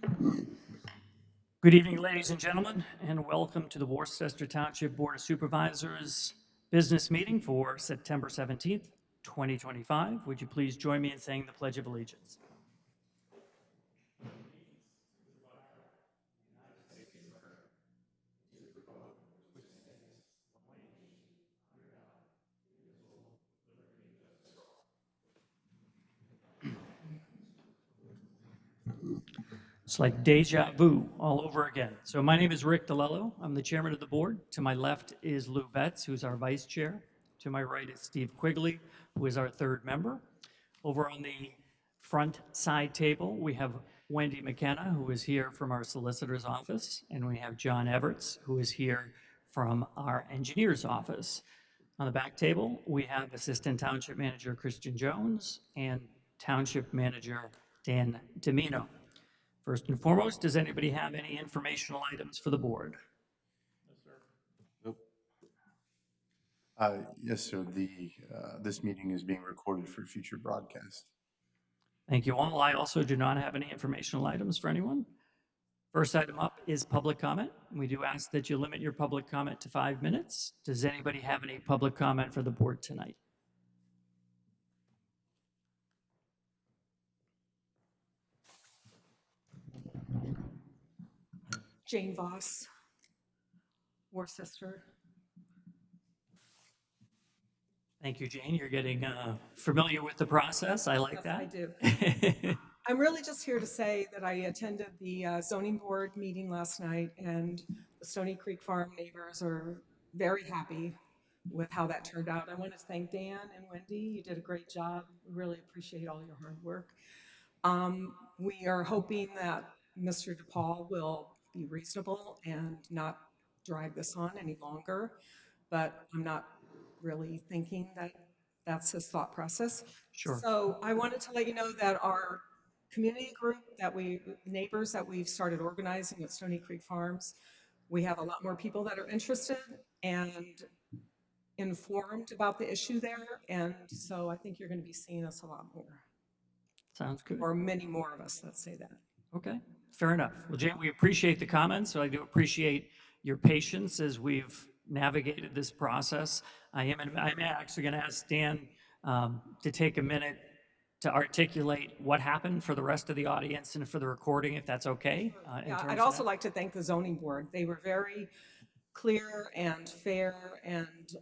Good evening, ladies and gentlemen, and welcome to the Worcester Township Board of Supervisors business meeting for September 17th, 2025. Would you please join me in saying the Pledge of Allegiance? It's like deja vu all over again. So my name is Rick DeLello. I'm the chairman of the board. To my left is Lou Betts, who's our vice chair. To my right is Steve Quigley, who is our third member. Over on the front side table, we have Wendy McKenna, who is here from our solicitor's office, and we have John Everts, who is here from our engineer's office. On the back table, we have Assistant Township Manager Christian Jones and Township Manager Dan Domino. First and foremost, does anybody have any informational items for the board? Yes, sir. This meeting is being recorded for future broadcast. Thank you all. I also do not have any informational items for anyone. First item up is public comment. We do ask that you limit your public comment to 5 minutes. Does anybody have any public comment for the board tonight? Jane Voss, Worcester. Thank you, Jane. You're getting familiar with the process. I like Yes, that. I do. I'm really just here to say that I attended the zoning board meeting last night, and the Stony Creek Farm neighbors are very happy with how that turned out. I want to thank Dan and Wendy. You did a great job. We really appreciate all your hard work. We are hoping that Mr. DePaul will be reasonable and not drag this on any longer, but I'm not really thinking that that's his thought process. Sure. So I wanted to let you know that our community group neighbors that we've started organizing at Stony Creek Farms, we have a lot more people that are interested and informed about the issue there. And so I think you're going to be seeing us a lot more. Sounds good. Or many more of us, let's say that. Okay, fair enough. Well, Jane, we appreciate the comments. So I do appreciate your patience as we've navigated this process. I'm actually going to ask Dan to take a minute to articulate what happened for the rest of the audience and for the recording, if that's okay. Yeah, I'd also like to thank the zoning board. They were very clear and fair, and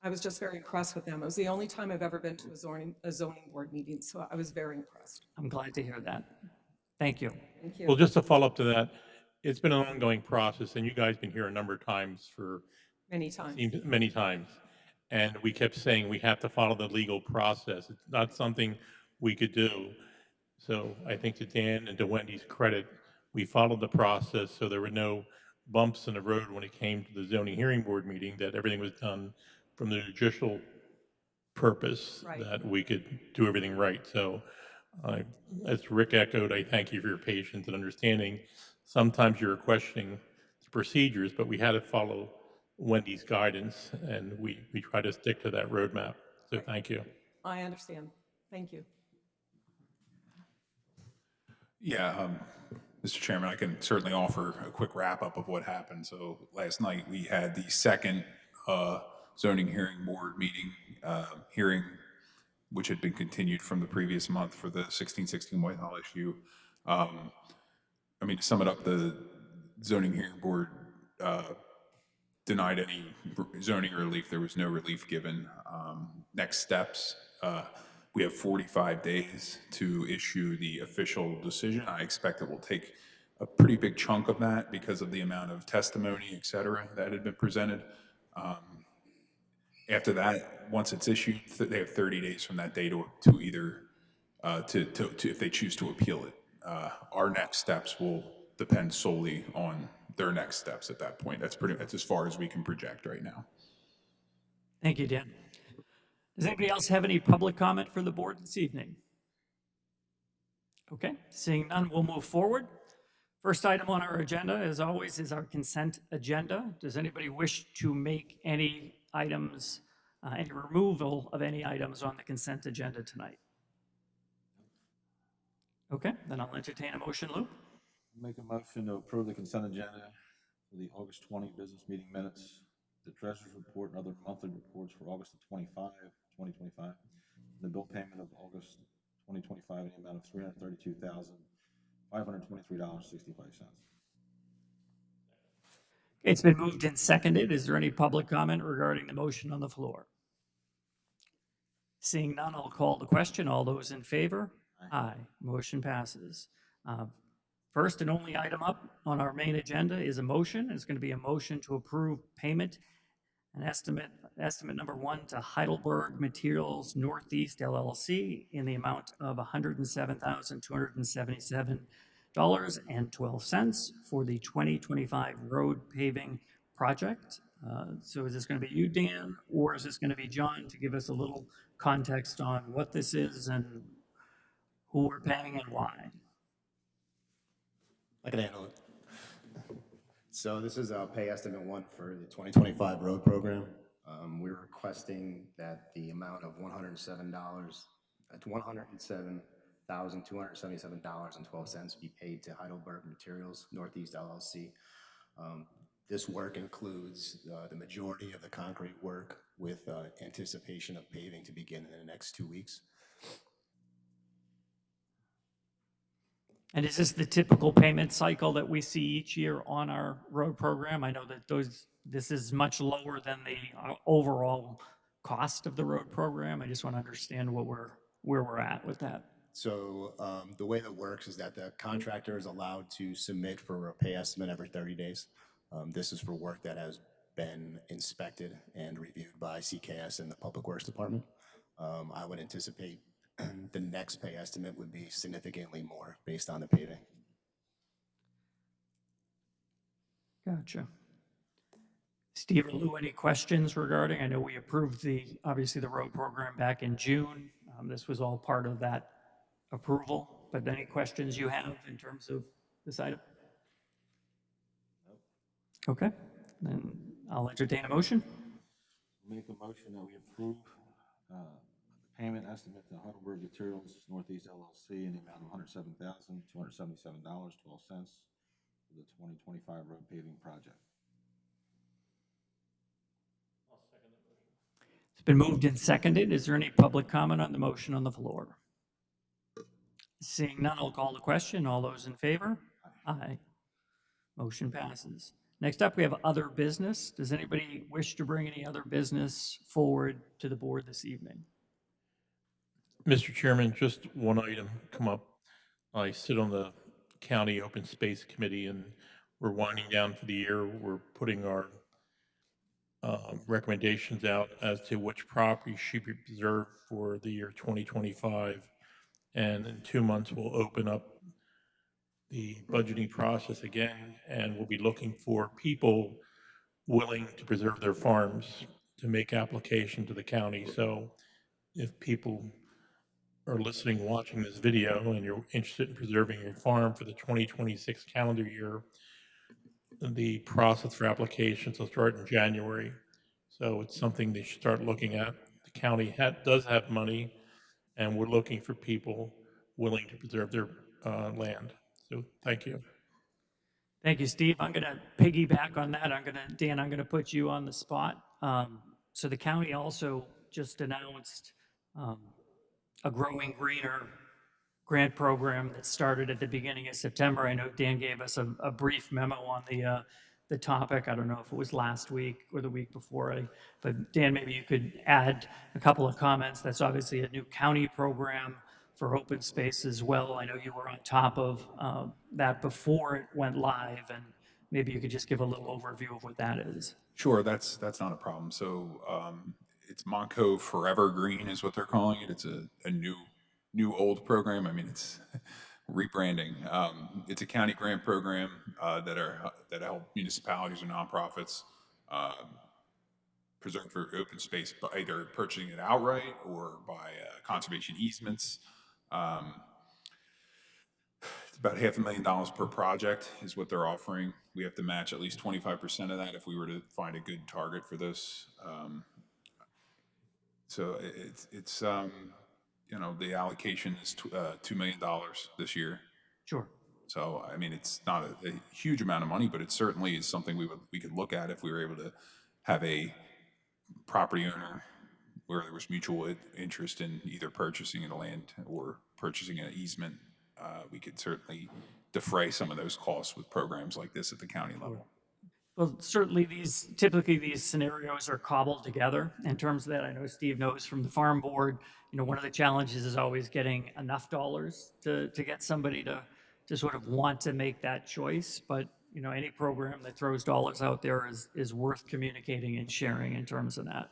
I was just very impressed with them. It was the only time I've ever been to a zoning board meeting, so I was very impressed. I'm glad to hear that. Thank you. Thank you. Well, just to follow up to that, it's been an ongoing process, and you guys been here a number of times for Many times. many times. And we kept saying we have to follow the legal process. It's not something we could do. So I think to Dan and to Wendy's credit, we followed the process, so there were no bumps in the road when it came to the zoning hearing board meeting, that everything was done from the judicial purpose, Right. that we could do everything right. So as Rick echoed, I thank you for your patience and understanding. Sometimes you're questioning the procedures, but we had to follow Wendy's guidance, and we try to stick to that roadmap. So thank you. I understand. Thank you. Yeah, Mr. Chairman, I can certainly offer a quick wrap-up of what happened. So last night, we had the second zoning hearing board meeting hearing, which had been continued from the previous month for the 1616 Whitehall issue. I mean, to sum it up, the zoning hearing board denied any zoning relief. There was no relief given. Next steps, we have 45 days to issue the official decision. I expect it will take a pretty big chunk of that because of the amount of testimony, et cetera, that had been presented. After that, once it's issued, they have 30 days from that day to either, if they choose to appeal it. Our next steps will depend solely on their next steps at that point. That's as far as we can project right now. Thank you, Dan. Does anybody else have any public comment for the board this evening? Okay, seeing none, we'll move forward. First item on our agenda, as always, is our consent agenda. Does anybody wish to make any items, any removal of any items on the consent agenda tonight? Okay, then I'll entertain a motion, Lou. Make a motion to approve the consent agenda for the August 20 business meeting minutes, the treasurer's report and other monthly reports for August of 2025, and the bill payment of August 2025 in the amount of $332,523.65. It's been moved and seconded. Is there any public comment regarding the motion on the floor? Seeing none, I'll call the question. All those in favor? Aye. Motion passes. First and only item up on our main agenda is a motion. It's going to be a motion to approve payment and estimate number one to Heidelberg Materials Northeast LLC in the amount of $107,277.12 for the 2025 road paving project. So is this going to be you, Dan, or is this going to be John to give us a little context on what this is and who we're paying and why? I can handle it. So this is pay estimate one for the 2025 road program. We're requesting that the amount of $107,277.12 be paid to Heidelberg Materials Northeast LLC. This work includes the majority of the concrete work with anticipation of paving to begin in the next 2 weeks. And is this the typical payment cycle that we see each year on our road program? I know that this is much lower than the overall cost of the road program. I just want to understand where we're at with that. So the way that works is that the contractor is allowed to submit for a pay estimate every 30 days. This is for work that has been inspected and reviewed by CKS and the Public Works Department. I would anticipate the next pay estimate would be significantly more based on the paving. Gotcha. Steve or Lou, any questions regarding? I know we approved obviously the road program back in June. This was all part of that approval, but any questions you have in terms of this item? Okay, then I'll entertain a motion. Make a motion that we approve the payment estimate to Heidelberg Materials Northeast LLC in the amount of $107,277.12 for the 2025 road paving project. It's been moved and seconded. Is there any public comment on the motion on the floor? Seeing none, I'll call the question. All those in favor? Aye. Motion passes. Next up, we have other business. Does anybody wish to bring any other business forward to the board this evening? Mr. Chairman, just one item come up. I sit on the County Open Space Committee, and we're winding down for the year. We're putting our recommendations out as to which property should be preserved for the year 2025. And in 2 months, we'll open up the budgeting process again, and we'll be looking for people willing to preserve their farms to make application to the county. So if people are listening, watching this video, and you're interested in preserving your farm for the 2026 calendar year, the process for applications will start in January. So it's something they should start looking at. The county does have money, and we're looking for people willing to preserve their land. So thank you. Thank you, Steve. I'm going to piggyback on that. Dan, I'm going to put you on the spot. So the county also just announced a Growing Greener grant program that started at the beginning of September. I know Dan gave us a brief memo on the topic. I don't know if it was last week or the week before. But Dan, maybe you could add a couple of comments. That's obviously a new county program for open space as well. I know you were on top of that before it went live, and maybe you could just give a little overview of what that is. Sure, that's not a problem. So it's Monco Forever Green is what they're calling it. It's a new old program. I mean, it's rebranding. It's a county grant program that help municipalities or nonprofits preserve for open space by either purchasing it outright or by conservation easements. It's about $500,000 per project is what they're offering. We have to match at least 25% of that if we were to find a good target for this. So the allocation is $2 million this year. Sure. So, I mean, it's not a huge amount of money, but it certainly is something we could look at if we were able to have a property owner where there was mutual interest in either purchasing the land or purchasing an easement. We could certainly defray some of those costs with programs like this at the county level. Well, certainly typically these scenarios are cobbled together in terms of that. I know Steve knows from the farm board, one of the challenges is always getting enough dollars to get somebody to sort of want to make that choice. But, any program that throws dollars out there is worth communicating and sharing in terms of that.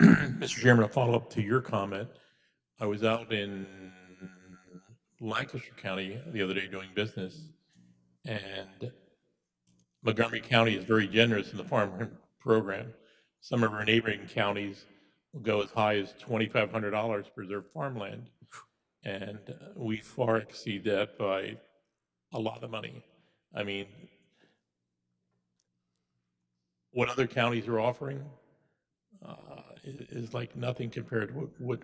Mr. Chairman, a follow-up to your comment. I was out in Lancaster County the other day doing business, and Montgomery County is very generous in the farm program. Some of our neighboring counties will go as high as $2,500 to preserve farmland, and we far exceed that by a lot of money. I mean, what other counties are offering is like nothing compared to what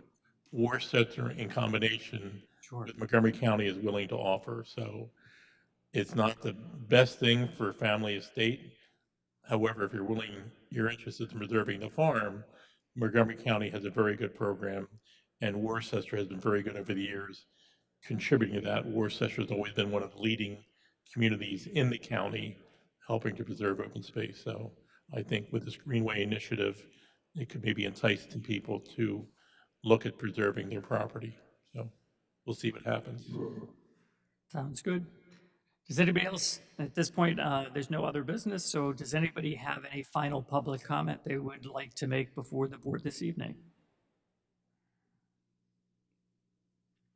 Worcester in combination with Montgomery County is willing to offer. So it's not the best thing for family estate. However, if you're interested in preserving the farm, Montgomery County has a very good program, and Worcester has been very good over the years contributing to that. Worcester has always been one of the leading communities in the county helping to preserve open space. So I think with this Greenway initiative, it could maybe entice some people to look at preserving their property. So we'll see what happens. Sounds good. Does anybody else, at this point, there's no other business, so does anybody have any final public comment they would like to make before the board this evening?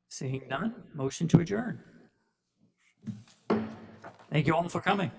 Seeing none, motion to adjourn. Thank you all for coming.